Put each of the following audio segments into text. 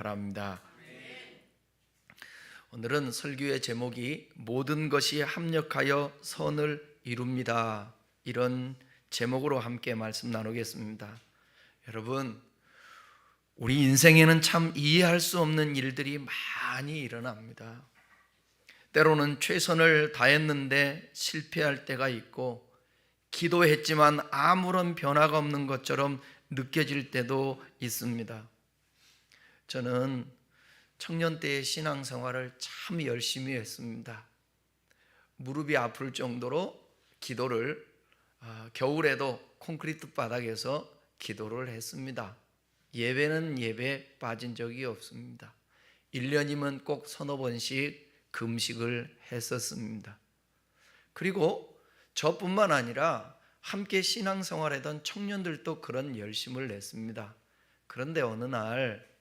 바랍니다. 오늘은 설교의 제목이 모든 것이 합력하여 선을 이룹니다, 이런 제목으로 함께 말씀 나누겠습니다. 여러분, 우리 인생에는 참 이해할 수 없는 일들이 많이 일어납니다. 때로는 최선을 다했는데 실패할 때가 있고, 기도했지만 아무런 변화가 없는 것처럼 느껴질 때도 있습니다. 저는 청년 때의 신앙생활을 참 열심히 했습니다. 무릎이 아플 정도로 기도를, 겨울에도 콘크리트 바닥에서 기도를 했습니다. 예배는 예배 빠진 적이 없습니다. 1년이면 꼭 서너 번씩 금식을 했었습니다. 그리고 저뿐만 아니라 함께 신앙생활하던 청년들도 그런 열심을 냈습니다. 그런데 어느 날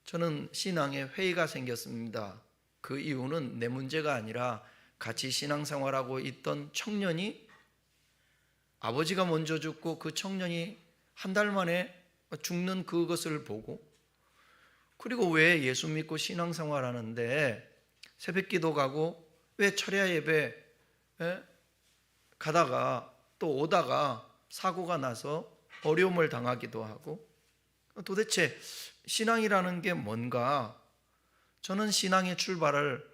저는 신앙에 회의가 생겼습니다. 그 이유는 내 문제가 아니라 같이 신앙생활하고 있던 청년이, 아버지가 먼저 죽고 그 청년이 한 달 만에 죽는 그것을 보고, 그리고 왜 예수 믿고 신앙생활 하는데 새벽기도 가고 왜 철야 예배 가다가 또 오다가 사고가 나서 어려움을 당하기도 하고, 도대체 신앙이라는 게 뭔가? 저는 신앙의 출발을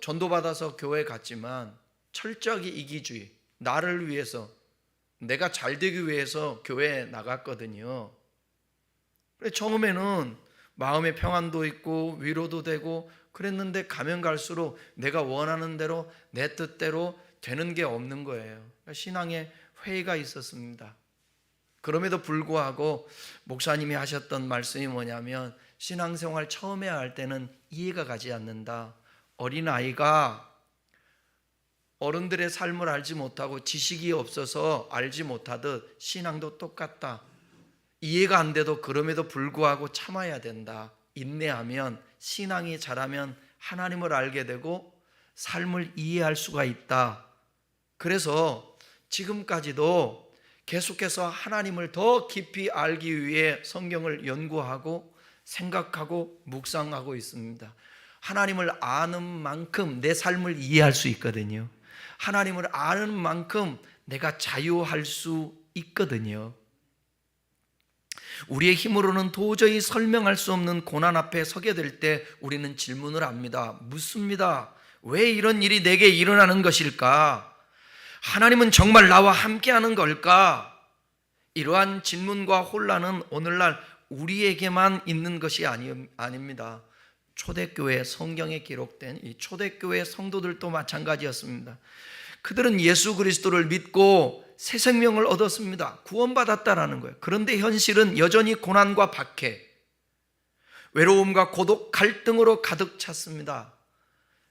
전도받아서 교회 갔지만 철저하게 이기주의, 나를 위해서, 내가 잘 되기 위해서 교회에 나갔거든요. 처음에는 마음의 평안도 있고 위로도 되고 그랬는데, 가면 갈수록 내가 원하는 대로 내 뜻대로 되는 게 없는 거예요. 신앙에 회의가 있었습니다. 그럼에도 불구하고 목사님이 하셨던 말씀이 뭐냐면, 신앙생활 처음에 할 때는 이해가 가지 않는다. 어린아이가 어른들의 삶을 알지 못하고 지식이 없어서 알지 못하듯 신앙도 똑같다. 이해가 안 돼도 그럼에도 불구하고 참아야 된다. 인내하면, 신앙이 자라면 하나님을 알게 되고 삶을 이해할 수가 있다. 그래서 지금까지도 계속해서 하나님을 더 깊이 알기 위해 성경을 연구하고 생각하고 묵상하고 있습니다. 하나님을 아는 만큼 내 삶을 이해할 수 있거든요. 하나님을 아는 만큼 내가 자유할 수 있거든요. 우리의 힘으로는 도저히 설명할 수 없는 고난 앞에 서게 될 때 우리는 질문을 합니다. 묻습니다. 왜 이런 일이 내게 일어나는 것일까? 하나님은 정말 나와 함께하는 걸까? 이러한 질문과 혼란은 오늘날 우리에게만 있는 것이 아닙니다. 초대교회 성경에 기록된 이 초대교회 성도들도 마찬가지였습니다. 그들은 예수 그리스도를 믿고 새 생명을 얻었습니다. 구원받았다라는 거예요. 그런데 현실은 여전히 고난과 박해, 외로움과 고독, 갈등으로 가득 찼습니다.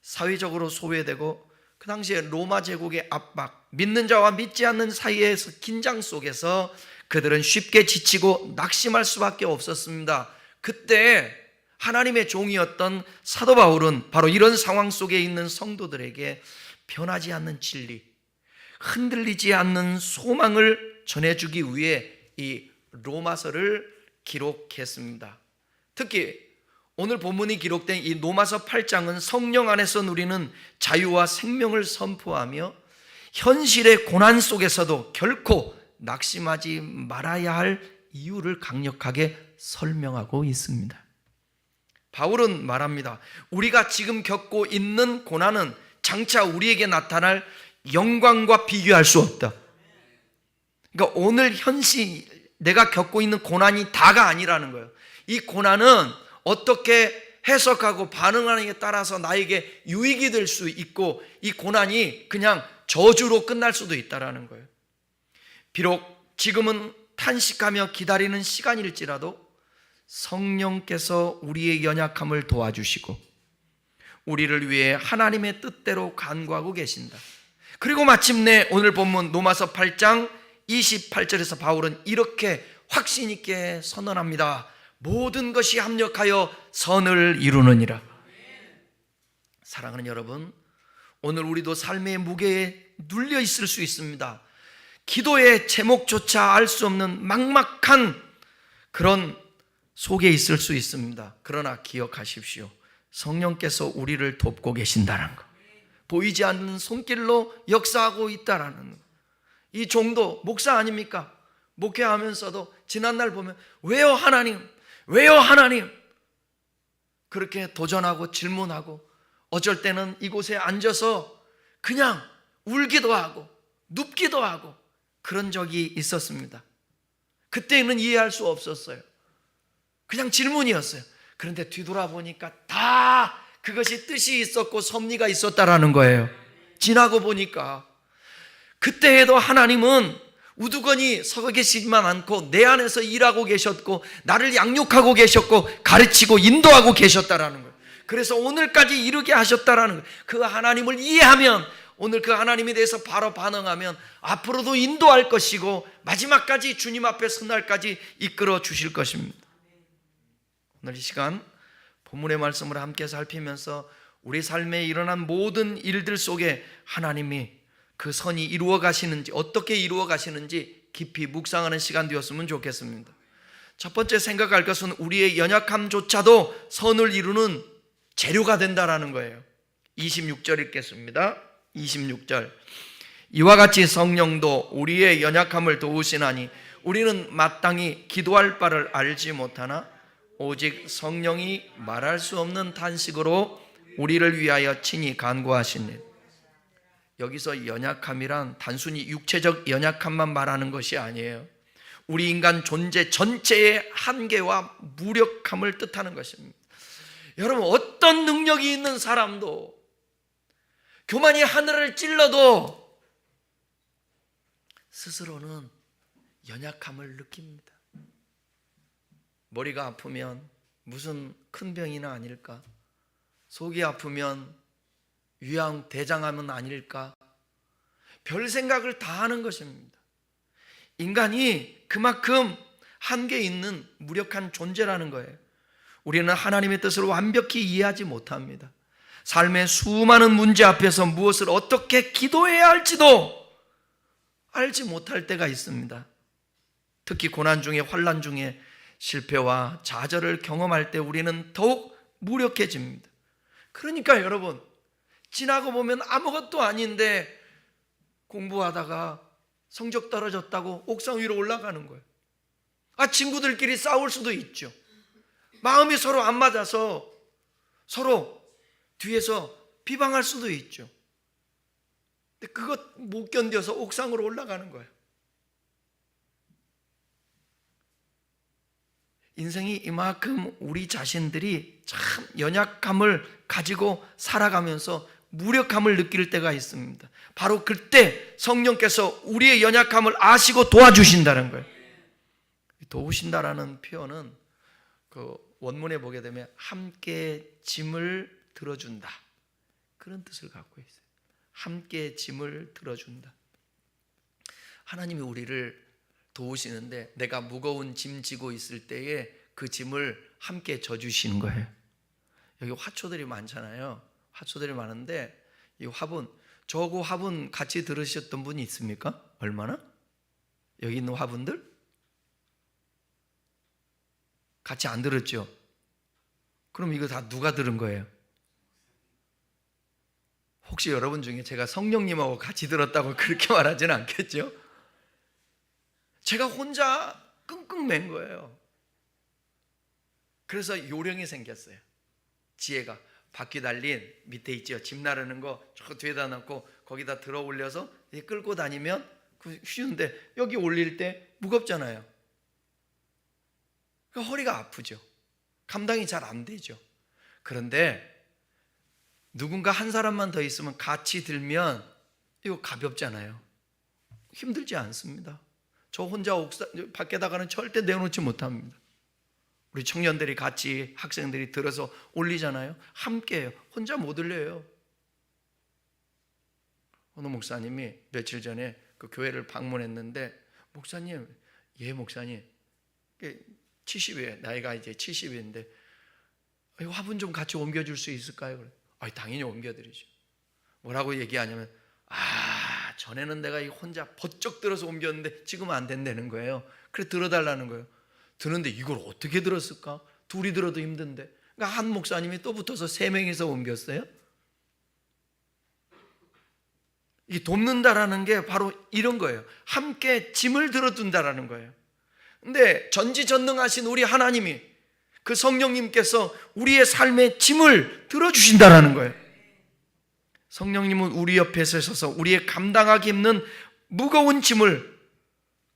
사회적으로 소외되고, 그 당시에 로마 제국의 압박, 믿는 자와 믿지 않는 사이에서 긴장 속에서 그들은 쉽게 지치고 낙심할 수밖에 없었습니다. 그때 하나님의 종이었던 사도 바울은 바로 이런 상황 속에 있는 성도들에게 변하지 않는 진리, 흔들리지 않는 소망을 전해주기 위해 이 로마서를 기록했습니다. 특히 오늘 본문이 기록된 이 로마서 8장은 성령 안에서 누리는 자유와 생명을 선포하며 현실의 고난 속에서도 결코 낙심하지 말아야 할 이유를 강력하게 설명하고 있습니다. 바울은 말합니다. 우리가 지금 겪고 있는 고난은 장차 우리에게 나타날 영광과 비교할 수 없다. 그러니까 오늘 현실 내가 겪고 있는 고난이 다가 아니라는 거예요. 이 고난은 어떻게 해석하고 반응하느냐에 따라서 나에게 유익이 될 수 있고, 이 고난이 그냥 저주로 끝날 수도 있다라는 거예요. 비록 지금은 탄식하며 기다리는 시간일지라도 성령께서 우리의 연약함을 도와주시고 우리를 위해 하나님의 뜻대로 간구하고 계신다. 그리고 마침내 오늘 본문 로마서 8장 28절에서 바울은 이렇게 확신 있게 선언합니다. 모든 것이 합력하여 선을 이루느니라. 사랑하는 여러분, 오늘 우리도 삶의 무게에 눌려 있을 수 있습니다. 기도의 제목조차 알 수 없는 막막한 그런 속에 있을 수 있습니다. 그러나 기억하십시오. 성령께서 우리를 돕고 계신다는 것, 보이지 않는 손길로 역사하고 있다라는 것. 이 종도 목사 아닙니까? 목회하면서도 지난날 보면 왜요 하나님? 왜요 하나님? 그렇게 도전하고 질문하고 어쩔 때는 이곳에 앉아서 그냥 울기도 하고 눕기도 하고 그런 적이 있었습니다. 그때는 이해할 수 없었어요. 그냥 질문이었어요. 그런데 뒤돌아보니까 다 그것이 뜻이 있었고 섭리가 있었다라는 거예요. 지나고 보니까 그때에도 하나님은 우두커니 서 계시지만 않고 내 안에서 일하고 계셨고 나를 양육하고 계셨고 가르치고 인도하고 계셨다라는 거예요. 그래서 오늘까지 이르게 하셨다라는 거예요. 그 하나님을 이해하면, 오늘 그 하나님에 대해서 바로 반응하면 앞으로도 인도할 것이고 마지막까지 주님 앞에 선 날까지 이끌어 주실 것입니다. 오늘 이 시간 본문의 말씀을 함께 살피면서 우리 삶에 일어난 모든 일들 속에 하나님이 그 선이 이루어 가시는지, 어떻게 이루어 가시는지 깊이 묵상하는 시간 되었으면 좋겠습니다. 첫 번째 생각할 것은 우리의 연약함조차도 선을 이루는 재료가 된다라는 거예요. 26절 읽겠습니다. 26절. 이와 같이 성령도 우리의 연약함을 도우시나니 우리는 마땅히 기도할 바를 알지 못하나 오직 성령이 말할 수 없는 탄식으로 우리를 위하여 친히 간구하시니. 여기서 연약함이란 단순히 육체적 연약함만 말하는 것이 아니에요. 우리 인간 존재 전체의 한계와 무력함을 뜻하는 것입니다. 여러분, 어떤 능력이 있는 사람도 교만이 하늘을 찔러도 스스로는 연약함을 느낍니다. 머리가 아프면 무슨 큰 병이나 아닐까? 속이 아프면 위암, 대장암은 아닐까? 별 생각을 다 하는 것입니다. 인간이 그만큼 한계 있는 무력한 존재라는 거예요. 우리는 하나님의 뜻을 완벽히 이해하지 못합니다. 삶의 수많은 문제 앞에서 무엇을 어떻게 기도해야 할지도 알지 못할 때가 있습니다. 특히 고난 중에, 환난 중에 실패와 좌절을 경험할 때 우리는 더욱 무력해집니다. 그러니까 여러분, 지나고 보면 아무것도 아닌데 공부하다가 성적 떨어졌다고 옥상 위로 올라가는 거예요. 친구들끼리 싸울 수도 있죠. 마음이 서로 안 맞아서 서로 뒤에서 비방할 수도 있죠. 근데 그것 못 견뎌서 옥상으로 올라가는 거예요. 인생이 이만큼 우리 자신들이 참 연약함을 가지고 살아가면서 무력함을 느낄 때가 있습니다. 바로 그때 성령께서 우리의 연약함을 아시고 도와주신다는 거예요. 도우신다라는 표현은 그 원문에 보게 되면 함께 짐을 들어준다, 그런 뜻을 갖고 있어요. 함께 짐을 들어준다. 하나님이 우리를 도우시는데 내가 무거운 짐 지고 있을 때에 그 짐을 함께 져주시는 거예요. 여기 화초들이 많잖아요. 화초들이 많은데 이 화분, 저거 화분 같이 들으셨던 분이 있습니까? 얼마나? 여기 있는 화분들? 같이 안 들었죠? 그럼 이거 다 누가 들은 거예요? 혹시 여러분 중에 제가 성령님하고 같이 들었다고 그렇게 말하지는 않겠죠? 제가 혼자 끙끙 맨 거예요. 그래서 요령이 생겼어요. 지혜가 바퀴 달린 밑에 있죠. 짐 나르는 거 저 뒤에다 놓고 거기다 들어 올려서 끌고 다니면 쉬운데 여기 올릴 때 무겁잖아요. 그러니까 허리가 아프죠. 감당이 잘 안 되죠. 그런데 누군가 한 사람만 더 있으면 같이 들면 이거 가볍잖아요. 힘들지 않습니다. 저 혼자 밖에다가는 절대 내놓지 못합니다. 우리 청년들이 같이, 학생들이 들어서 올리잖아요. 함께해요. 혼자 못 올려요. 어느 목사님이 며칠 전에 그 교회를 방문했는데, 목사님, 예 목사님, 70이에요. 나이가 이제 70인데 화분 좀 같이 옮겨줄 수 있을까요? 그래. 당연히 옮겨드리죠. 뭐라고 얘기하냐면, 전에는 내가 혼자 버쩍 들어서 옮겼는데 지금은 안 된다는 거예요. 그래 들어달라는 거예요. 드는데 이걸 어떻게 들었을까? 둘이 들어도 힘든데. 그러니까 한 목사님이 또 붙어서 3명이서 옮겼어요. 이 돕는다라는 게 바로 이런 거예요. 함께 짐을 들어둔다라는 거예요. 근데 전지전능하신 우리 하나님이, 그 성령님께서 우리의 삶의 짐을 들어주신다라는 거예요. 성령님은 우리 옆에 서서 우리의 감당하기 힘든 무거운 짐을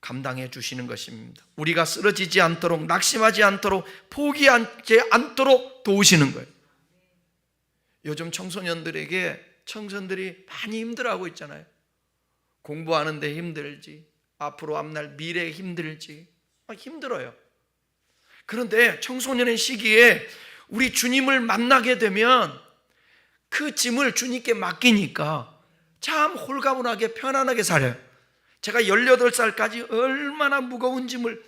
감당해 주시는 것입니다. 우리가 쓰러지지 않도록, 낙심하지 않도록, 포기하지 않도록 도우시는 거예요. 요즘 청소년들이 많이 힘들어하고 있잖아요. 공부하는데 힘들지, 앞으로 앞날 미래에 힘들지, 힘들어요. 그런데 청소년의 시기에 우리 주님을 만나게 되면 그 짐을 주님께 맡기니까 참 홀가분하게 편안하게 살아요. 제가 18살까지 얼마나 무거운 짐을,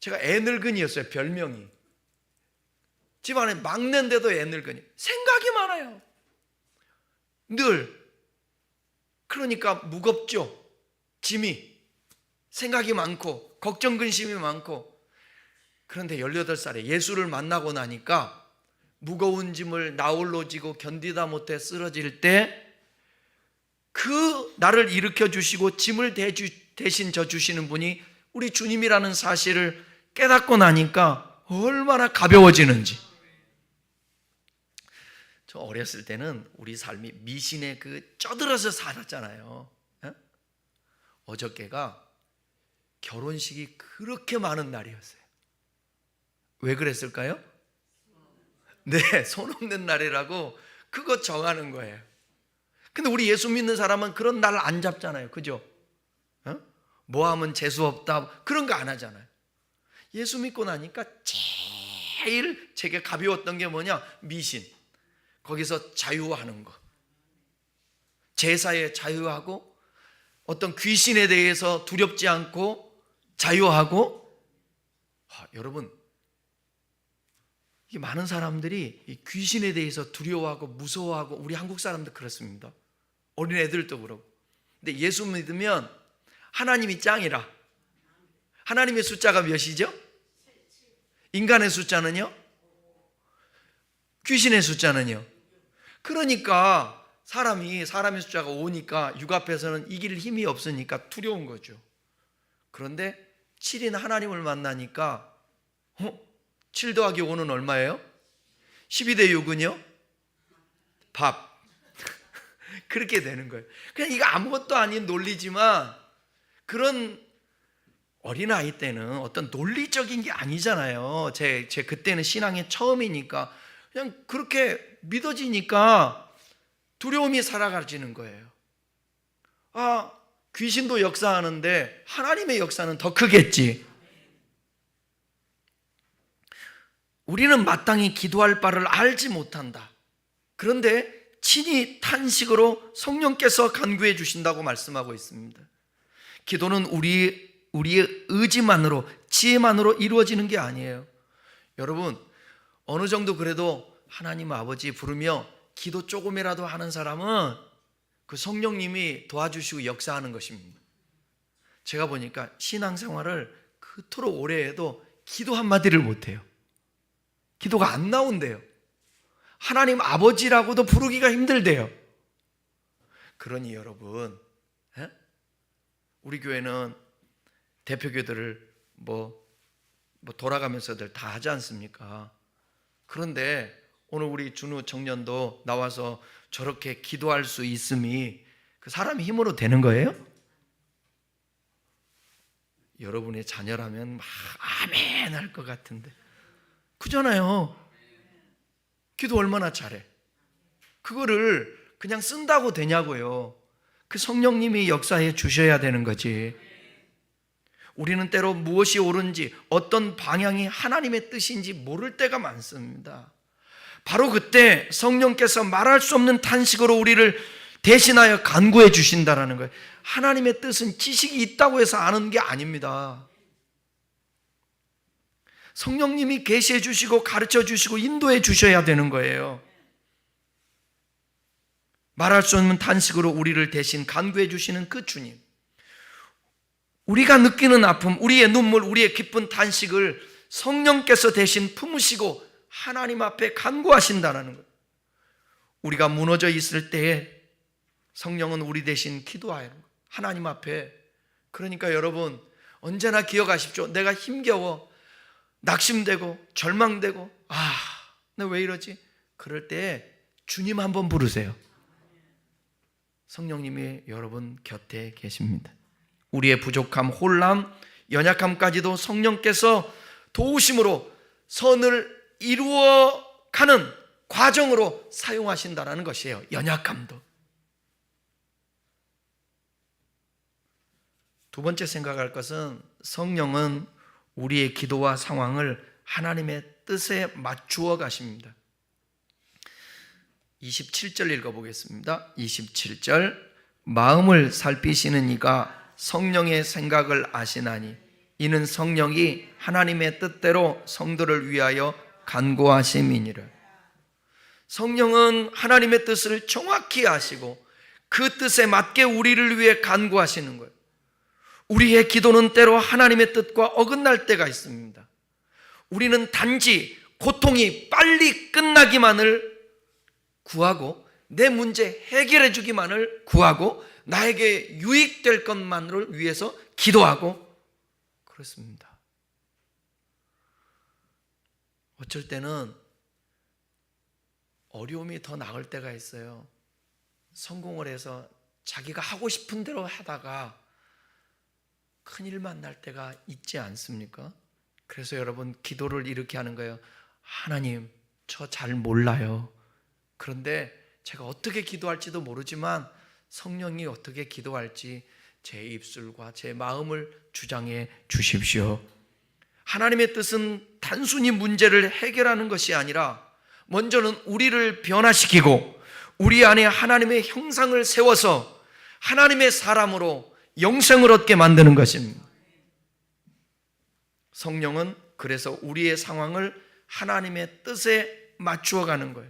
제가 애늙은이였어요. 별명이. 집안에 막내인데도 애늙은이. 생각이 많아요. 늘. 그러니까 무겁죠. 짐이. 생각이 많고 걱정 근심이 많고. 그런데 18살에 예수를 만나고 나니까 무거운 짐을 나홀로 지고 견디다 못해 쓰러질 때 그 나를 일으켜 주시고 짐을 대신 져 주시는 분이 우리 주님이라는 사실을 깨닫고 나니까 얼마나 가벼워지는지. 저 어렸을 때는 우리 삶이 미신에 쪄들어서 살았잖아요. 어저께가 결혼식이 그렇게 많은 날이었어요. 왜 그랬을까요? 네, 손 없는 날이라고 그거 정하는 거예요. 근데 우리 예수 믿는 사람은 그런 날 안 잡잖아요. 그죠? 뭐 하면 재수 없다, 그런 거 안 하잖아요. 예수 믿고 나니까 제일 제게 가벼웠던 게 뭐냐? 미신. 거기서 자유하는 거. 제사에 자유하고, 어떤 귀신에 대해서 두렵지 않고 자유하고. 여러분, 이 많은 사람들이 이 귀신에 대해서 두려워하고 무서워하고, 우리 한국 사람도 그렇습니다. 어린애들도 그렇고. 근데 예수 믿으면 하나님이 짱이라. 하나님의 숫자가 몇이죠? 인간의 숫자는요? 귀신의 숫자는요? 그러니까 사람의 숫자가 5니까 6 앞에서는 이길 힘이 없으니까 두려운 거죠. 그런데 7인 하나님을 만나니까 7 더하기 5는 얼마예요? 12 대 6은요? 밥. 그렇게 되는 거예요. 그냥 이거 아무것도 아닌 논리지만, 그런 어린아이 때는 어떤 논리적인 게 아니잖아요. 제 그때는 신앙의 처음이니까 그냥 그렇게 믿어지니까 두려움이 사라지는 거예요. 귀신도 역사하는데 하나님의 역사는 더 크겠지. 우리는 마땅히 기도할 바를 알지 못한다. 그런데 친히 탄식으로 성령께서 간구해 주신다고 말씀하고 있습니다. 기도는 우리의 의지만으로, 지혜만으로 이루어지는 게 아니에요. 여러분, 어느 정도 그래도 하나님 아버지 부르며 기도 조금이라도 하는 사람은 그 성령님이 도와주시고 역사하는 것입니다. 제가 보니까 신앙생활을 그토록 오래 해도 기도 한마디를 못해요. 기도가 안 나온대요. 하나님 아버지라고도 부르기가 힘들대요. 그러니 여러분, 우리 교회는 대표교들을 돌아가면서들 다 하지 않습니까? 그런데 오늘 우리 준우 청년도 나와서 저렇게 기도할 수 있음이 그 사람의 힘으로 되는 거예요? 여러분의 자녀라면 막 아멘 할 것 같은데. 그잖아요. 기도 얼마나 잘해. 그거를 그냥 쓴다고 되냐고요. 그 성령님이 역사해 주셔야 되는 거지. 우리는 때로 무엇이 옳은지, 어떤 방향이 하나님의 뜻인지 모를 때가 많습니다. 바로 그때 성령께서 말할 수 없는 탄식으로 우리를 대신하여 간구해 주신다는 거예요. 하나님의 뜻은 지식이 있다고 해서 아는 게 아닙니다. 성령님이 계시해 주시고 가르쳐 주시고 인도해 주셔야 되는 거예요. 말할 수 없는 탄식으로 우리를 대신 간구해 주시는 그 주님. 우리가 느끼는 아픔, 우리의 눈물, 우리의 기쁜 단식을 성령께서 대신 품으시고 하나님 앞에 간구하신다는 것. 우리가 무너져 있을 때에 성령은 우리 대신 기도하는 것. 하나님 앞에. 그러니까 여러분 언제나 기억하십시오. 내가 힘겨워, 낙심되고 절망되고 나 왜 이러지? 그럴 때 주님 한번 부르세요. 성령님이 여러분 곁에 계십니다. 우리의 부족함, 혼란, 연약함까지도 성령께서 도우심으로 선을 이루어가는 과정으로 사용하신다는 것이에요. 연약함도. 두 번째 생각할 것은 성령은 우리의 기도와 상황을 하나님의 뜻에 맞추어 가십니다. 27절 읽어보겠습니다. 27절 마음을 살피시는 이가 성령의 생각을 아시나니 이는 성령이 하나님의 뜻대로 성도를 위하여 간구하심이니라. 성령은 하나님의 뜻을 정확히 아시고 그 뜻에 맞게 우리를 위해 간구하시는 거예요. 우리의 기도는 때로 하나님의 뜻과 어긋날 때가 있습니다. 우리는 단지 고통이 빨리 끝나기만을 구하고 내 문제 해결해 주기만을 구하고 나에게 유익될 것만을 위해서 기도하고 그렇습니다. 어쩔 때는 어려움이 더 나을 때가 있어요. 성공을 해서 자기가 하고 싶은 대로 하다가 큰일 만날 때가 있지 않습니까? 그래서 여러분 기도를 이렇게 하는 거예요. 하나님, 저 잘 몰라요. 그런데 제가 어떻게 기도할지도 모르지만 성령이 어떻게 기도할지 제 입술과 제 마음을 주장해 주십시오. 하나님의 뜻은 단순히 문제를 해결하는 것이 아니라 먼저는 우리를 변화시키고 우리 안에 하나님의 형상을 세워서 하나님의 사람으로 영생을 얻게 만드는 것입니다. 성령은 그래서 우리의 상황을 하나님의 뜻에 맞추어 가는 거예요.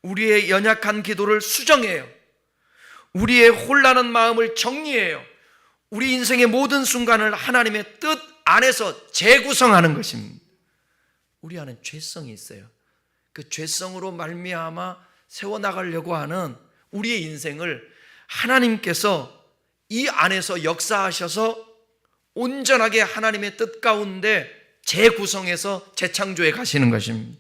우리의 연약한 기도를 수정해요. 우리의 혼란한 마음을 정리해요. 우리 인생의 모든 순간을 하나님의 뜻 안에서 재구성하는 것입니다. 우리 안에 죄성이 있어요. 그 죄성으로 말미암아 세워나가려고 하는 우리의 인생을 하나님께서 이 안에서 역사하셔서 온전하게 하나님의 뜻 가운데 재구성해서 재창조해 가시는 것입니다.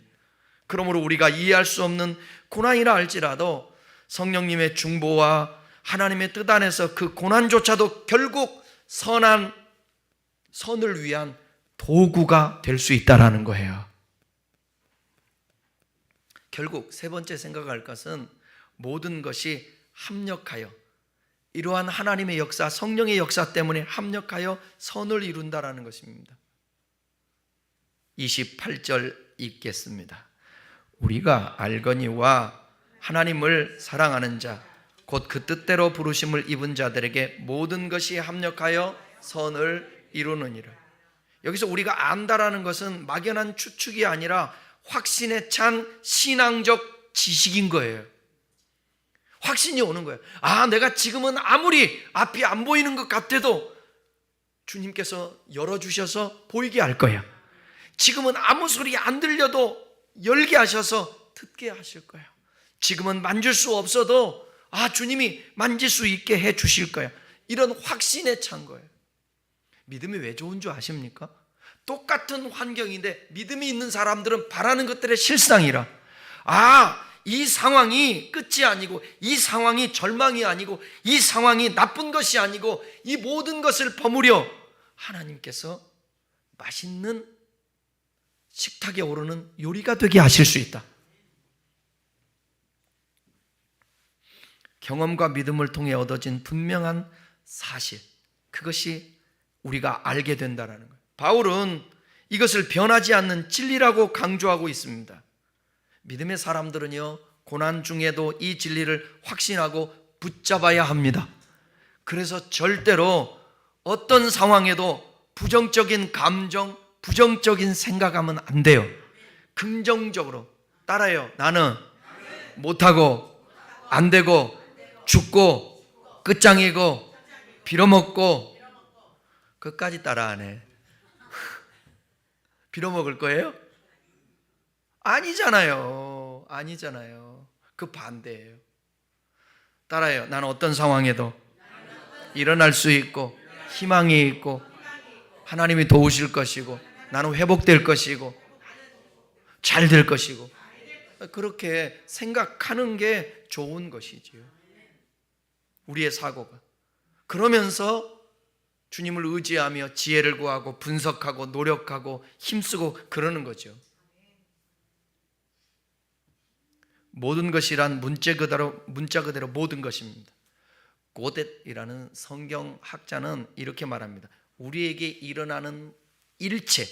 그러므로 우리가 이해할 수 없는 고난이라 할지라도 성령님의 중보와 하나님의 뜻 안에서 그 고난조차도 결국 선을 위한 도구가 될 수 있다는 거예요. 결국 세 번째 생각할 것은 모든 것이 합력하여 이러한 하나님의 역사, 성령의 역사 때문에 합력하여 선을 이룬다라는 것입니다. 28절 읽겠습니다. 우리가 알거니와 하나님을 사랑하는 자 곧 그 뜻대로 부르심을 입은 자들에게 모든 것이 합력하여 선을 이루느니라. 여기서 우리가 안다라는 것은 막연한 추측이 아니라 확신에 찬 신앙적 지식인 거예요. 확신이 오는 거예요. 내가 지금은 아무리 앞이 안 보이는 것 같아도 주님께서 열어주셔서 보이게 할 거야. 지금은 아무 소리 안 들려도 열게 하셔서 듣게 하실 거야. 지금은 만질 수 없어도 주님이 만질 수 있게 해 주실 거야. 이런 확신에 찬 거예요. 믿음이 왜 좋은 줄 아십니까? 똑같은 환경인데 믿음이 있는 사람들은 바라는 것들의 실상이라 이 상황이 끝이 아니고 이 상황이 절망이 아니고 이 상황이 나쁜 것이 아니고 이 모든 것을 버무려 하나님께서 맛있는 식탁에 오르는 요리가 되게 하실 수 있다. 경험과 믿음을 통해 얻어진 분명한 사실, 그것이 우리가 알게 된다는 거예요. 바울은 이것을 변하지 않는 진리라고 강조하고 있습니다. 믿음의 사람들은요, 고난 중에도 이 진리를 확신하고 붙잡아야 합니다. 그래서 절대로 어떤 상황에도 부정적인 감정, 부정적인 생각하면 안 돼요. 긍정적으로 따라요. 나는 못하고 안 되고 죽고 끝장이고 빌어먹고 끝까지 따라하네. 빌어먹을 거예요? 아니잖아요. 아니잖아요. 그 반대예요. 따라해요. 나는 어떤 상황에도 일어날 수 있고 희망이 있고 하나님이 도우실 것이고 나는 회복될 것이고 잘 될 것이고, 그렇게 생각하는 게 좋은 것이지요. 우리의 사고가. 그러면서 주님을 의지하며 지혜를 구하고 분석하고 노력하고 힘쓰고 그러는 거죠. 모든 것이란 문자 그대로 모든 것입니다. 고댓이라는 성경학자는 이렇게 말합니다. 우리에게 일어나는 일체,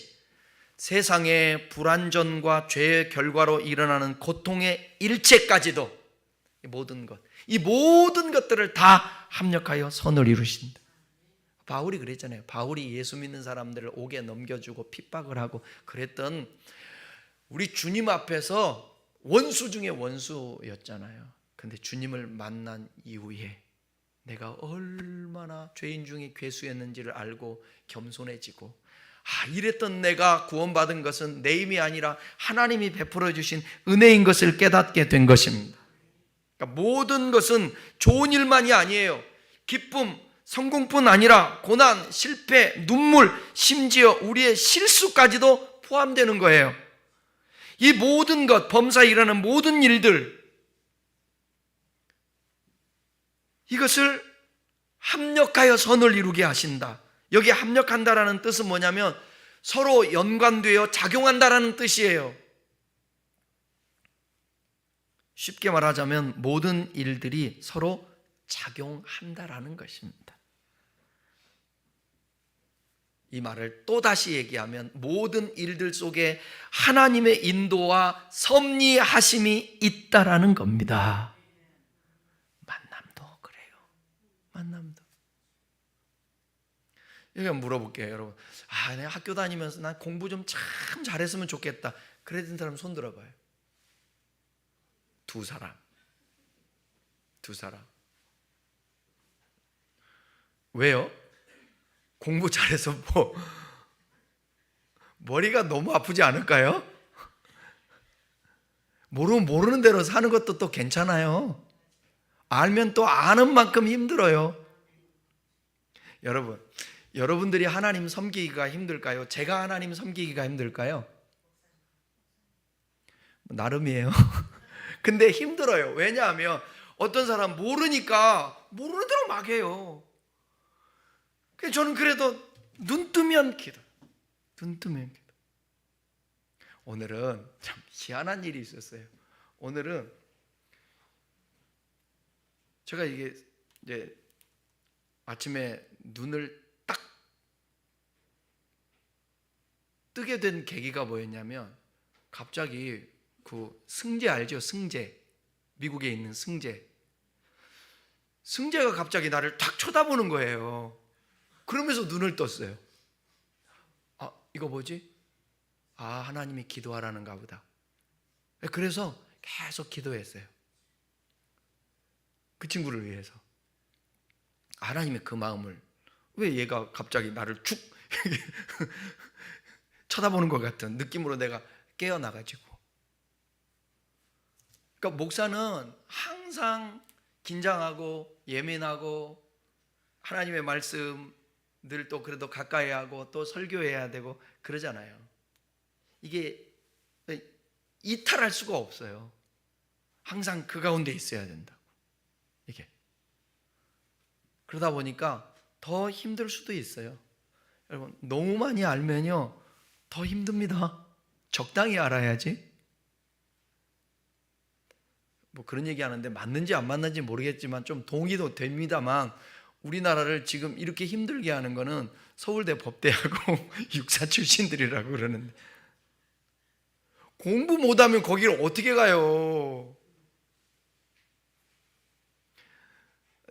세상의 불완전과 죄의 결과로 일어나는 고통의 일체까지도 이 모든 것들을 다 합력하여 선을 이루신다. 바울이 그랬잖아요. 바울이 예수 믿는 사람들을 옥에 넘겨주고 핍박을 하고 그랬던 우리 주님 앞에서 원수 중에 원수였잖아요. 근데 주님을 만난 이후에 내가 얼마나 죄인 중에 괴수였는지를 알고 겸손해지고, 이랬던 내가 구원받은 것은 내 힘이 아니라 하나님이 베풀어 주신 은혜인 것을 깨닫게 된 것입니다. 그러니까 모든 것은 좋은 일만이 아니에요. 기쁨, 성공뿐 아니라 고난, 실패, 눈물, 심지어 우리의 실수까지도 포함되는 거예요. 이 모든 것, 범사에 일어나는 모든 일들, 이것을 합력하여 선을 이루게 하신다. 여기 합력한다라는 뜻은 뭐냐면 서로 연관되어 작용한다라는 뜻이에요. 쉽게 말하자면 모든 일들이 서로 작용한다라는 것입니다. 이 말을 또다시 얘기하면 모든 일들 속에 하나님의 인도와 섭리하심이 있다라는 겁니다. 만남도 그래요. 만남도. 여기 물어볼게요, 여러분. 내가 학교 다니면서 난 공부 좀 참 잘했으면 좋겠다. 그랬던 사람 손 들어봐요. 두 사람. 왜요? 공부 잘해서 머리가 너무 아프지 않을까요? 모르는 대로 사는 것도 또 괜찮아요. 알면 또 아는 만큼 힘들어요. 여러분들이 하나님 섬기기가 힘들까요? 제가 하나님 섬기기가 힘들까요? 나름이에요. 근데 힘들어요. 왜냐하면 어떤 사람 모르니까 모르는 대로 막 해요. 저는 그래도 눈 뜨면 기도. 오늘은 참 희한한 일이 있었어요. 오늘은 제가 이제 아침에 눈을 딱 뜨게 된 계기가 뭐였냐면, 갑자기 그 승재 알죠? 승재. 미국에 있는 승재가 갑자기 나를 탁 쳐다보는 거예요. 그러면서 눈을 떴어요. 이거 뭐지? 하나님이 기도하라는가 보다. 그래서 계속 기도했어요. 그 친구를 위해서. 하나님의 그 마음을, 왜 얘가 갑자기 나를 축 쳐다보는 것 같은 느낌으로 내가 깨어나가지고. 그러니까 목사는 항상 긴장하고 예민하고 하나님의 말씀 늘 또 그래도 가까이 하고 또 설교해야 되고 그러잖아요. 이게 이탈할 수가 없어요. 항상 그 가운데 있어야 된다고. 이게 그러다 보니까 더 힘들 수도 있어요. 여러분, 너무 많이 알면요 더 힘듭니다. 적당히 알아야지. 그런 얘기 하는데 맞는지 안 맞는지 모르겠지만 좀 동의도 됩니다만, 우리나라를 지금 이렇게 힘들게 하는 거는 서울대 법대하고 육사 출신들이라고 그러는데, 공부 못하면 거기를 어떻게 가요?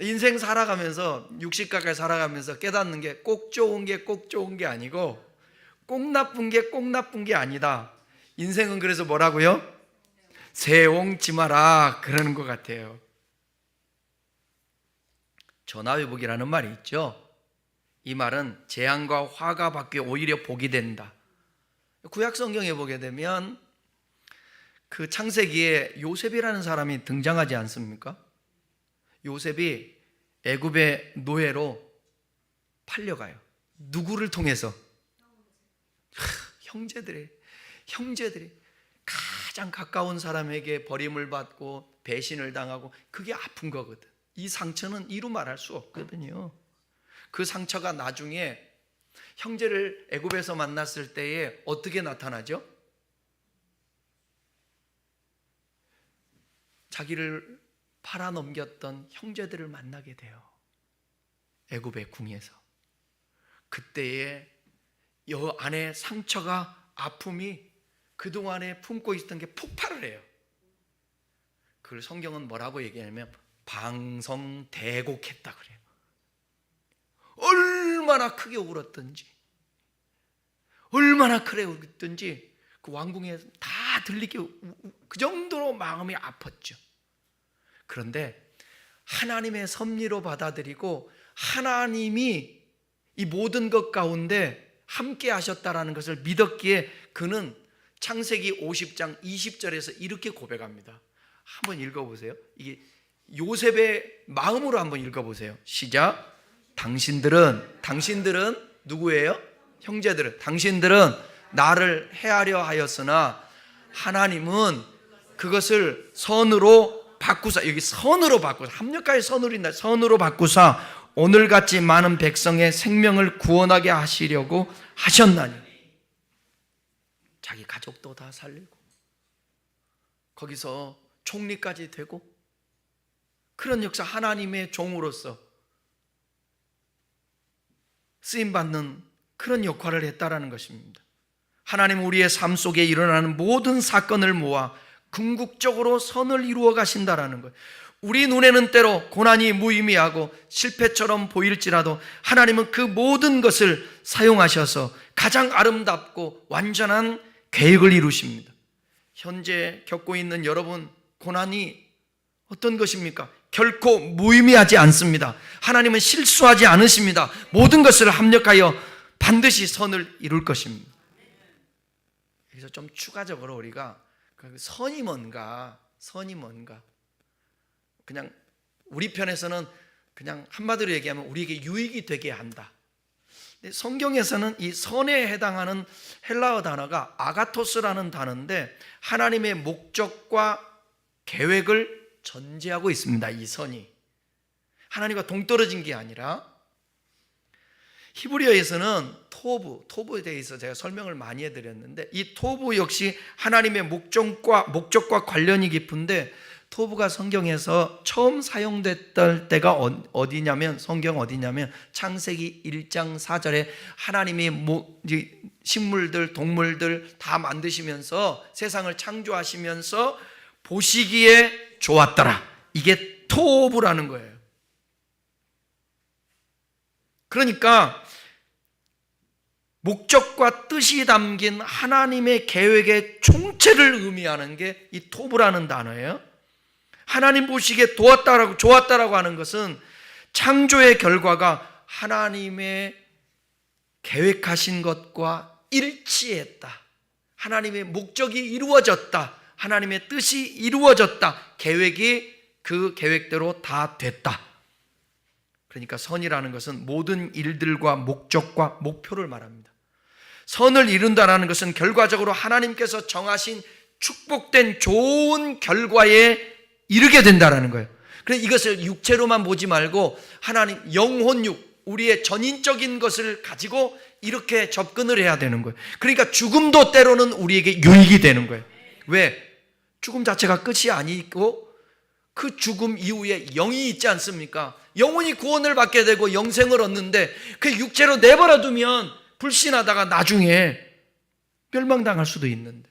인생 살아가면서 60 가까이 살아가면서 깨닫는 게 꼭 좋은 게 아니고 꼭 나쁜 게 아니다. 인생은 그래서 뭐라고요? 새옹지마라 그러는 것 같아요. 전화위복이라는 말이 있죠. 이 말은 재앙과 화가 받기 오히려 복이 된다. 구약 성경에 보게 되면 그 창세기에 요셉이라는 사람이 등장하지 않습니까? 요셉이 애굽의 노예로 팔려가요. 누구를 통해서? 형제들이 가장 가까운 사람에게 버림을 받고 배신을 당하고, 그게 아픈 거거든. 이 상처는 이루 말할 수 없거든요. 그 상처가 나중에 형제를 애굽에서 만났을 때에 어떻게 나타나죠? 자기를 팔아넘겼던 형제들을 만나게 돼요. 애굽의 궁에서. 그때에 여 안에 상처가, 아픔이 그동안에 품고 있었던 게 폭발을 해요. 그걸 성경은 뭐라고 얘기하냐면 방성대곡했다 그래요. 얼마나 크게 울었던지, 얼마나 크게 울었던지 그 왕궁에 다 들리게, 그 정도로 마음이 아팠죠. 그런데 하나님의 섭리로 받아들이고 하나님이 이 모든 것 가운데 함께 하셨다라는 것을 믿었기에 그는 창세기 50장 20절에서 이렇게 고백합니다. 한번 읽어보세요. 이게 요셉의 마음으로 한번 읽어보세요. 시작. 당신들은 누구예요? 형제들은. 당신들은 나를 해하려 하였으나 하나님은 그것을 선으로 바꾸사, 여기 선으로 바꾸사, 합력하여 선으로 바꾸사 오늘같이 많은 백성의 생명을 구원하게 하시려고 하셨나니. 자기 가족도 다 살리고 거기서 총리까지 되고, 그런 역사, 하나님의 종으로서 쓰임받는 그런 역할을 했다라는 것입니다. 하나님은 우리의 삶 속에 일어나는 모든 사건을 모아 궁극적으로 선을 이루어 가신다라는 거예요. 우리 눈에는 때로 고난이 무의미하고 실패처럼 보일지라도 하나님은 그 모든 것을 사용하셔서 가장 아름답고 완전한 계획을 이루십니다. 현재 겪고 있는 여러분, 고난이 어떤 것입니까? 결코 무의미하지 않습니다. 하나님은 실수하지 않으십니다. 모든 것을 합력하여 반드시 선을 이룰 것입니다. 그래서 좀 추가적으로 우리가 선이 뭔가, 그냥 우리 편에서는 그냥 한마디로 얘기하면 우리에게 유익이 되게 한다. 근데 성경에서는 이 선에 해당하는 헬라어 단어가 아가토스라는 단어인데 하나님의 목적과 계획을 전제하고 있습니다. 이 선이 하나님과 동떨어진 게 아니라, 히브리어에서는 토부에 대해서 제가 설명을 많이 해드렸는데 이 토부 역시 하나님의 목적과 관련이 깊은데, 토부가 성경에서 처음 사용됐던 때가 어디냐면, 성경 어디냐면 창세기 1장 4절에 하나님이 식물들, 동물들 다 만드시면서 세상을 창조하시면서 보시기에 좋았더라. 이게 토부라는 거예요. 그러니까 목적과 뜻이 담긴 하나님의 계획의 총체를 의미하는 게 이 토부라는 단어예요. 하나님 보시기에 좋았다라고 하는 것은 창조의 결과가 하나님의 계획하신 것과 일치했다. 하나님의 목적이 이루어졌다. 하나님의 뜻이 이루어졌다. 계획이 그 계획대로 다 됐다. 그러니까 선이라는 것은 모든 일들과 목적과 목표를 말합니다. 선을 이룬다는 것은 결과적으로 하나님께서 정하신 축복된 좋은 결과에 이르게 된다는 거예요. 그래서 이것을 육체로만 보지 말고 하나님 영혼육, 우리의 전인적인 것을 가지고 이렇게 접근을 해야 되는 거예요. 그러니까 죽음도 때로는 우리에게 유익이 되는 거예요. 왜? 죽음 자체가 끝이 아니고 그 죽음 이후에 영이 있지 않습니까? 영혼이 구원을 받게 되고 영생을 얻는데 그 육체로 내버려 두면 불신하다가 나중에 멸망당할 수도 있는데,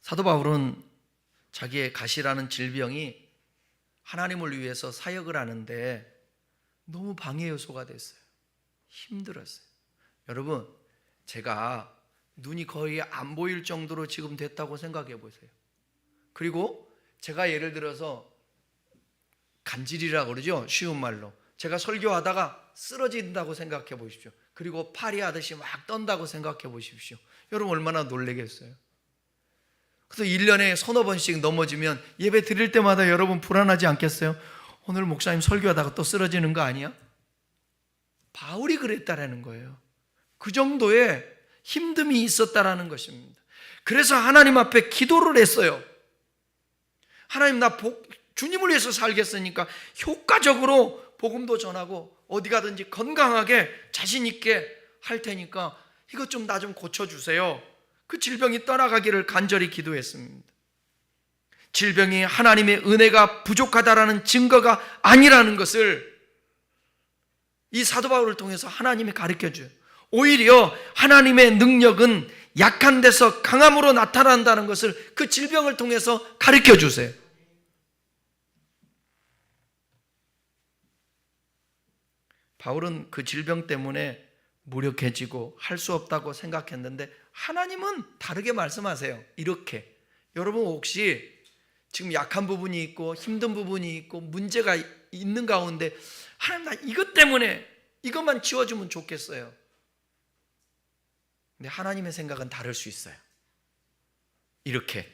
사도 바울은 자기의 가시라는 질병이 하나님을 위해서 사역을 하는데 너무 방해 요소가 됐어요. 힘들었어요. 여러분, 제가 눈이 거의 안 보일 정도로 지금 됐다고 생각해 보세요. 그리고 제가 예를 들어서 간질이라고 그러죠. 쉬운 말로. 제가 설교하다가 쓰러진다고 생각해 보십시오. 그리고 파리 하듯이 막 떤다고 생각해 보십시오. 여러분 얼마나 놀라겠어요. 그래서 1년에 서너 번씩 넘어지면 예배 드릴 때마다 여러분 불안하지 않겠어요? 오늘 목사님 설교하다가 또 쓰러지는 거 아니야? 바울이 그랬다라는 거예요. 그 정도의 힘듦이 있었다라는 것입니다. 그래서 하나님 앞에 기도를 했어요. 하나님, 나 주님을 위해서 살겠으니까 효과적으로 복음도 전하고 어디 가든지 건강하게 자신 있게 할 테니까 이것 좀 나 좀 고쳐주세요. 그 질병이 떠나가기를 간절히 기도했습니다. 질병이 하나님의 은혜가 부족하다라는 증거가 아니라는 것을 이 사도 바울을 통해서 하나님이 가르쳐줘요. 오히려 하나님의 능력은 약한 데서 강함으로 나타난다는 것을 그 질병을 통해서 가르쳐주세요. 바울은 그 질병 때문에 무력해지고 할 수 없다고 생각했는데 하나님은 다르게 말씀하세요. 이렇게, 여러분 혹시 지금 약한 부분이 있고 힘든 부분이 있고 문제가 있는 가운데 하나님, 나 이것 때문에 이것만 지워주면 좋겠어요. 근데 하나님의 생각은 다를 수 있어요. 이렇게,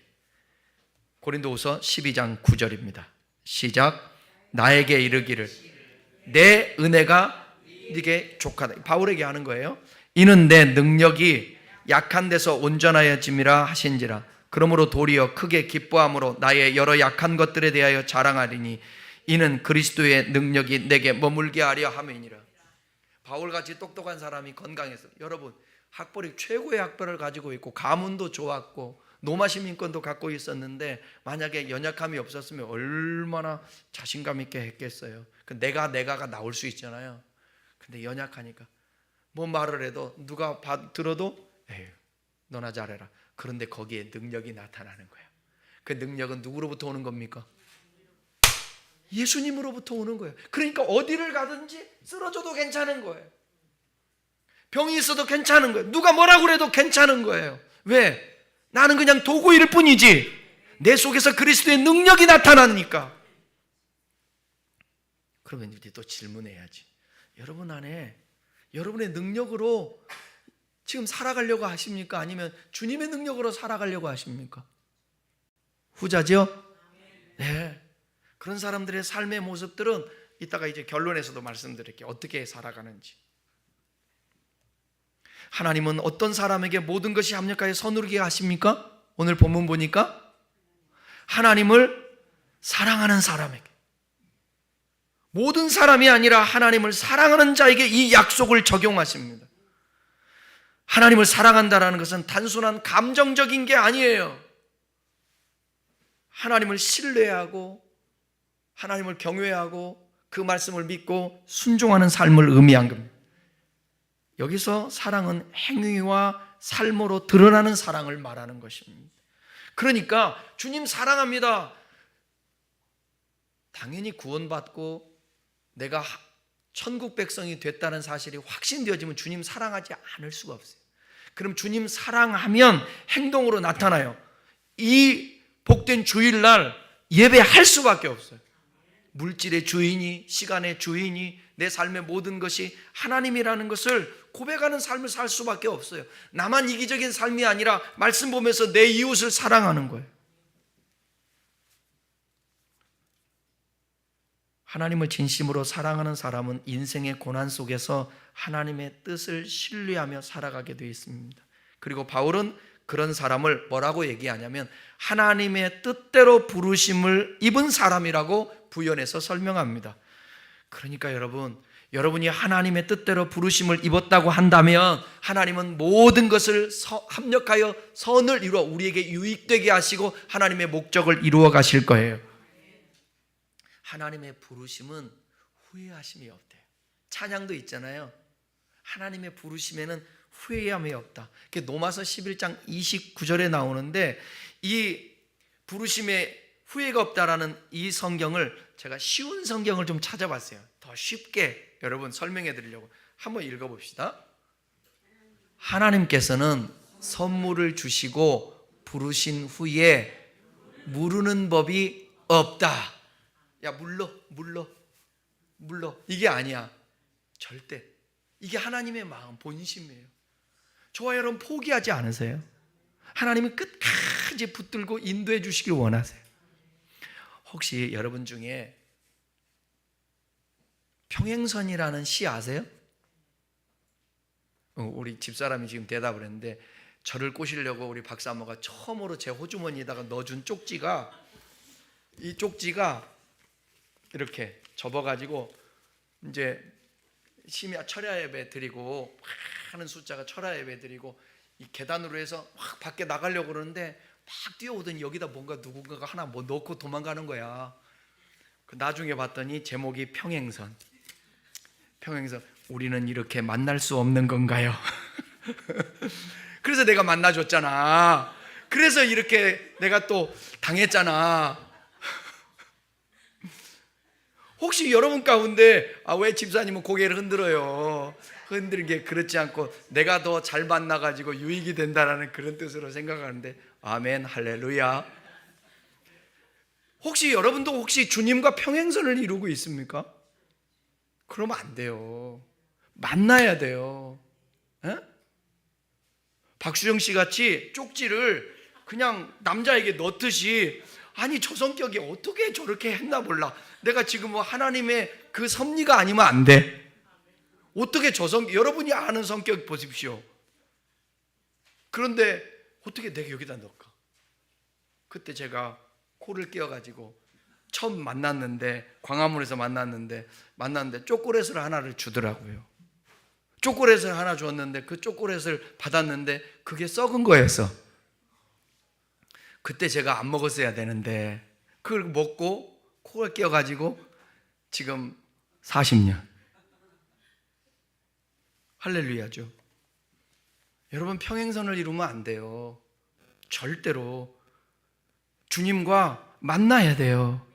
고린도후서 12장 9절입니다. 시작. 나에게 이르기를 내 은혜가 네게 족하다. 바울에게 하는 거예요. 이는 내 능력이 약한 데서 온전하여짐이라 하신지라. 그러므로 도리어 크게 기뻐함으로 나의 여러 약한 것들에 대하여 자랑하리니 이는 그리스도의 능력이 내게 머물게 하려 함이니라. 바울같이 똑똑한 사람이 건강해서, 여러분 학벌이 최고의 학벌을 가지고 있고 가문도 좋았고 노마시민권도 갖고 있었는데 만약에 연약함이 없었으면 얼마나 자신감 있게 했겠어요. 그 내가가 나올 수 있잖아요. 근데 연약하니까 뭐 말을 해도 누가 들어도 에휴, 너나 잘해라. 그런데 거기에 능력이 나타나는 거예요. 그 능력은 누구로부터 오는 겁니까? 예수님으로부터 오는 거예요. 그러니까 어디를 가든지 쓰러져도 괜찮은 거예요. 병이 있어도 괜찮은 거예요. 누가 뭐라고 그래도 괜찮은 거예요. 왜? 나는 그냥 도구일 뿐이지 내 속에서 그리스도의 능력이 나타나니까. 그러면 이제 또 질문해야지. 여러분 안에 여러분의 능력으로 지금 살아가려고 하십니까? 아니면 주님의 능력으로 살아가려고 하십니까? 후자죠? 네. 그런 사람들의 삶의 모습들은 이따가 이제 결론에서도 말씀드릴게요. 어떻게 살아가는지. 하나님은 어떤 사람에게 모든 것이 합력하여 선으로게 하십니까? 오늘 본문 보니까 하나님을 사랑하는 사람에게, 모든 사람이 아니라 하나님을 사랑하는 자에게 이 약속을 적용하십니다. 하나님을 사랑한다라는 것은 단순한 감정적인 게 아니에요. 하나님을 신뢰하고 하나님을 경외하고 그 말씀을 믿고 순종하는 삶을 의미한 겁니다. 여기서 사랑은 행위와 삶으로 드러나는 사랑을 말하는 것입니다. 그러니까 주님 사랑합니다. 당연히 구원받고 내가 천국 백성이 됐다는 사실이 확신되어지면 주님 사랑하지 않을 수가 없어요. 그럼 주님 사랑하면 행동으로 나타나요. 이 복된 주일날 예배할 수밖에 없어요. 물질의 주인이, 시간의 주인이, 내 삶의 모든 것이 하나님이라는 것을 고백하는 삶을 살 수밖에 없어요. 나만 이기적인 삶이 아니라 말씀 보면서 내 이웃을 사랑하는 거예요. 하나님을 진심으로 사랑하는 사람은 인생의 고난 속에서 하나님의 뜻을 신뢰하며 살아가게 되어 있습니다. 그리고 바울은 그런 사람을 뭐라고 얘기하냐면 하나님의 뜻대로 부르심을 입은 사람이라고 부연해서 설명합니다. 그러니까 여러분이 하나님의 뜻대로 부르심을 입었다고 한다면 하나님은 모든 것을 합력하여 선을 이루어 우리에게 유익되게 하시고 하나님의 목적을 이루어 가실 거예요. 하나님의 부르심은 후회하심이 없대요. 찬양도 있잖아요. 하나님의 부르심에는 후회함이 없다. 로마서 11장 29절에 나오는데 이 부르심에 후회가 없다라는 이 성경을 제가 쉬운 성경을 좀 찾아봤어요. 더 쉽게 여러분 설명해 드리려고 한번 읽어봅시다. 하나님께서는 선물을 주시고 부르신 후에 무르는 법이 없다. 야 물러 이게 아니야. 절대. 이게 하나님의 마음, 본심이에요. 저와 여러분 포기하지 않으세요? 하나님은 끝까지 붙들고 인도해 주시길 원하세요. 혹시 여러분 중에 평행선이라는 시 아세요? 우리 집사람이 지금 대답을 했는데, 저를 꼬시려고 우리 박사모가 처음으로 제 호주머니에다가 넣어준 쪽지가, 이 쪽지가 이렇게 접어가지고 이제 심야 철야 예배 드리고 많은 숫자가 철야 예배 드리고 이 계단으로 해서 막 밖에 나가려고 그러는데 막 뛰어오더니 여기다 뭔가 누군가가 하나 뭐 넣고 도망가는 거야. 나중에 봤더니 제목이 평행선. 우리는 이렇게 만날 수 없는 건가요? 그래서 내가 만나줬잖아. 그래서 이렇게 내가 또 당했잖아. 혹시 여러분 가운데 왜 집사님은 고개를 흔들어요? 흔들게 그렇지 않고 내가 더 잘 만나가지고 유익이 된다라는 그런 뜻으로 생각하는데, 아멘, 할렐루야. 혹시 여러분도 혹시 주님과 평행선을 이루고 있습니까? 그러면 안 돼요. 만나야 돼요. 에? 박수영 씨 같이 쪽지를 그냥 남자에게 넣듯이, 아니 저 성격이 어떻게 저렇게 했나 몰라. 내가 지금 뭐 하나님의 그 섭리가 아니면 안 돼. 어떻게 저 성격, 여러분이 아는 성격 보십시오. 그런데 어떻게 내가 여기다 넣을까? 그때 제가 코를 끼워가지고 처음 만났는데, 광화문에서 만났는데 초콜릿을 하나를 주더라고요. 초콜릿을 하나 줬는데 그 초콜릿을 받았는데 그게 썩은 거였어. 그때 제가 안 먹었어야 되는데 그걸 먹고 코를 끼워가지고 지금 40년. 할렐루야죠. 여러분, 평행선을 이루면 안 돼요. 절대로. 주님과 만나야 돼요.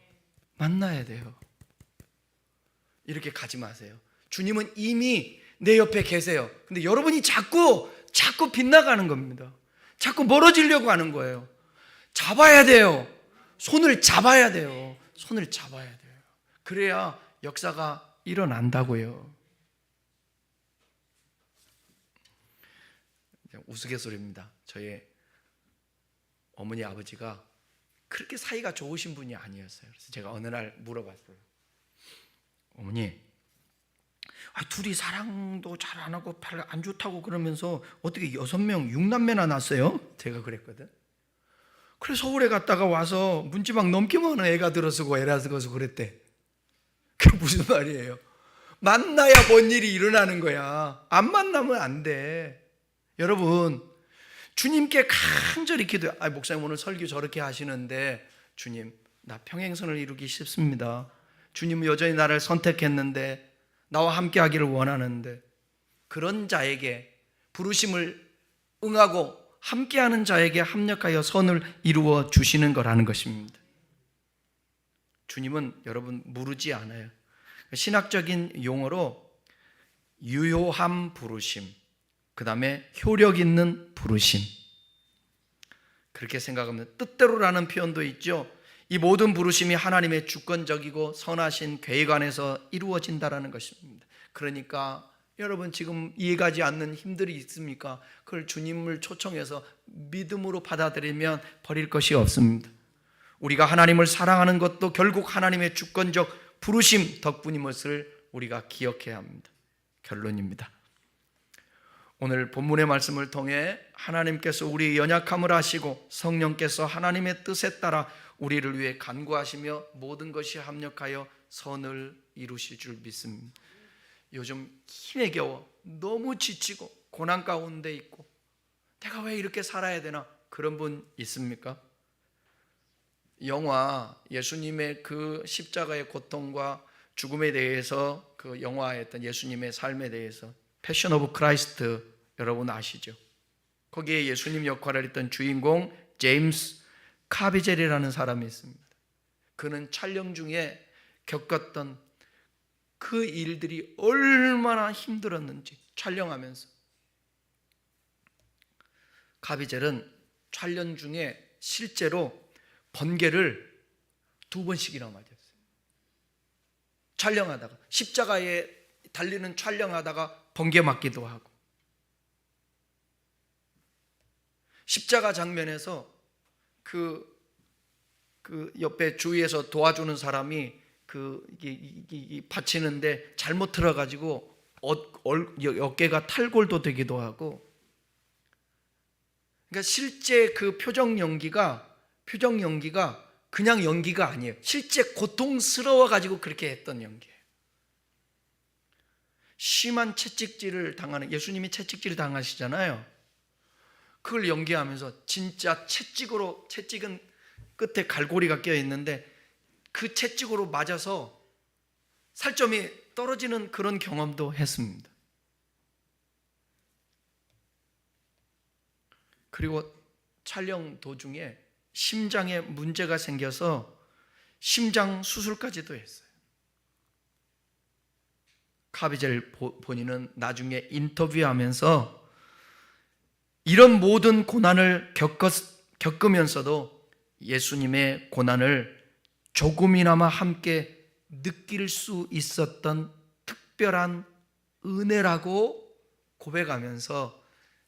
만나야 돼요. 이렇게 가지 마세요. 주님은 이미 내 옆에 계세요. 근데 여러분이 자꾸 빗나가는 겁니다. 자꾸 멀어지려고 하는 거예요. 잡아야 돼요. 손을 잡아야 돼요. 손을 잡아야 돼요. 그래야 역사가 일어난다고요. 우스갯소리입니다. 저희 어머니 아버지가 그렇게 사이가 좋으신 분이 아니었어요. 그래서 제가 어느 날 물어봤어요. 어머니, 둘이 사랑도 잘 안 하고 별로 안 좋다고 그러면서 어떻게 6명 6남매나 낳았어요? 제가 그랬거든. 그래 서울에 갔다가 와서 문지방 넘기만 하는 애가 들어서고 애라서고 그랬대. 그게 무슨 말이에요? 만나야 뭔 일이 일어나는 거야. 안 만나면 안 돼. 여러분, 주님께 간절히 기도해. 목사님 오늘 설교 저렇게 하시는데, 주님 나 평행선을 이루기 쉽습니다. 주님은 여전히 나를 선택했는데 나와 함께 하기를 원하는데, 그런 자에게 부르심을 응하고 함께하는 자에게 합력하여 선을 이루어 주시는 거라는 것입니다. 주님은 여러분 무르지 않아요. 신학적인 용어로 유효함 부르심, 그 다음에 효력 있는 부르심, 그렇게 생각하면 뜻대로라는 표현도 있죠. 이 모든 부르심이 하나님의 주권적이고 선하신 계획 안에서 이루어진다라는 것입니다. 그러니까 여러분 지금 이해가지 않는 힘들이 있습니까? 그걸 주님을 초청해서 믿음으로 받아들이면 버릴 것이 없습니다. 우리가 하나님을 사랑하는 것도 결국 하나님의 주권적 부르심 덕분인 것을 우리가 기억해야 합니다. 결론입니다. 오늘 본문의 말씀을 통해 하나님께서 우리의 연약함을 아시고 성령께서 하나님의 뜻에 따라 우리를 위해 간구하시며 모든 것이 합력하여 선을 이루실 줄 믿습니다. 요즘 힘에 겨워 너무 지치고 고난 가운데 있고 내가 왜 이렇게 살아야 되나, 그런 분 있습니까? 영화 예수님의 그 십자가의 고통과 죽음에 대해서, 그 영화였던 예수님의 삶에 대해서 패션 오브 크라이스트 여러분 아시죠? 거기에 예수님 역할을 했던 주인공 제임스 카비젤이라는 사람이 있습니다. 그는 촬영 중에 겪었던 그 일들이 얼마나 힘들었는지 촬영하면서. 카비젤은 촬영 중에 실제로 번개를 2번씩이나 맞았어요. 촬영하다가, 십자가에 달리는 촬영하다가 번개 맞기도 하고, 십자가 장면에서 그 옆에 주위에서 도와주는 사람이 받치는데 잘못 들어가지고 어깨가 탈골도 되기도 하고, 그러니까 실제 그 표정 연기가 그냥 연기가 아니에요. 실제 고통스러워 가지고 그렇게 했던 연기예요. 심한 채찍질을 당하는, 예수님이 채찍질을 당하시잖아요. 그걸 연기하면서 진짜 채찍은 끝에 갈고리가 껴 있는데 그 채찍으로 맞아서 살점이 떨어지는 그런 경험도 했습니다. 그리고 촬영 도중에 심장에 문제가 생겨서 심장 수술까지도 했어요. 카비젤 본인은 나중에 인터뷰하면서 이런 모든 고난을 겪으면서도 예수님의 고난을 조금이나마 함께 느낄 수 있었던 특별한 은혜라고 고백하면서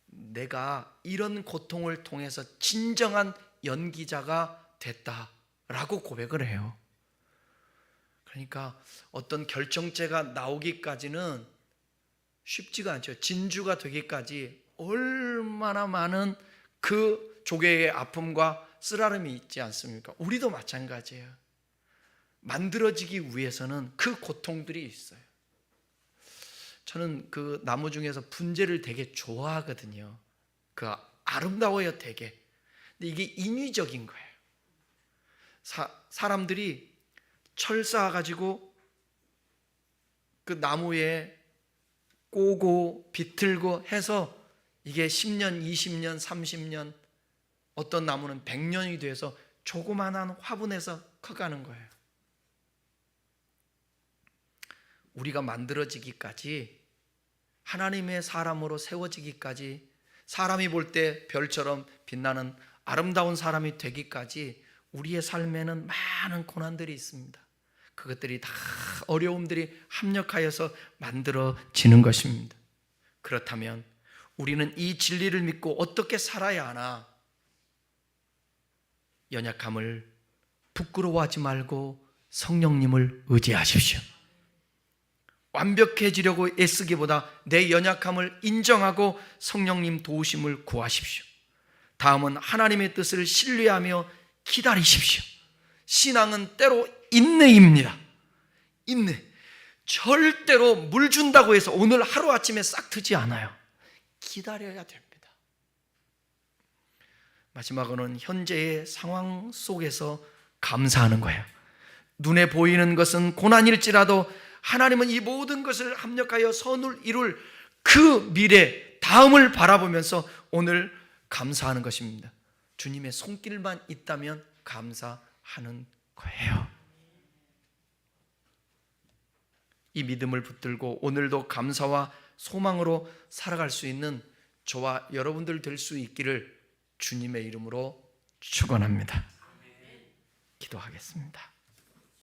내가 이런 고통을 통해서 진정한 연기자가 됐다라고 고백을 해요. 그러니까 어떤 결정체가 나오기까지는 쉽지가 않죠. 진주가 되기까지 얼마나 많은 그 조개의 아픔과 쓰라림이 있지 않습니까? 우리도 마찬가지예요. 만들어지기 위해서는 그 고통들이 있어요. 저는 그 나무 중에서 분재를 되게 좋아하거든요. 그 아름다워요, 되게. 근데 이게 인위적인 거예요. 사람들이 철 쌓아가지고 그 나무에 꼬고 비틀고 해서 이게 10년, 20년, 30년, 어떤 나무는 100년이 돼서 조그만한 화분에서 커가는 거예요. 우리가 만들어지기까지, 하나님의 사람으로 세워지기까지, 사람이 볼 때 별처럼 빛나는 아름다운 사람이 되기까지 우리의 삶에는 많은 고난들이 있습니다. 그것들이 다 어려움들이 합력하여서 만들어지는 것입니다. 그렇다면 우리는 이 진리를 믿고 어떻게 살아야 하나? 연약함을 부끄러워하지 말고 성령님을 의지하십시오. 완벽해지려고 애쓰기보다 내 연약함을 인정하고 성령님 도우심을 구하십시오. 다음은 하나님의 뜻을 신뢰하며 기다리십시오. 신앙은 때로 인내입니다. 인내. 절대로 물 준다고 해서 오늘 하루아침에 싹 트지 않아요. 기다려야 됩니다. 마지막으로는 현재의 상황 속에서 감사하는 거예요. 눈에 보이는 것은 고난일지라도 하나님은 이 모든 것을 합력하여 선을 이룰 그 미래, 다음을 바라보면서 오늘 감사하는 것입니다. 주님의 손길만 있다면 감사하는 거예요. 이 믿음을 붙들고 오늘도 감사와 소망으로 살아갈 수 있는 저와 여러분들 될 수 있기를 주님의 이름으로 축원합니다. 기도하겠습니다.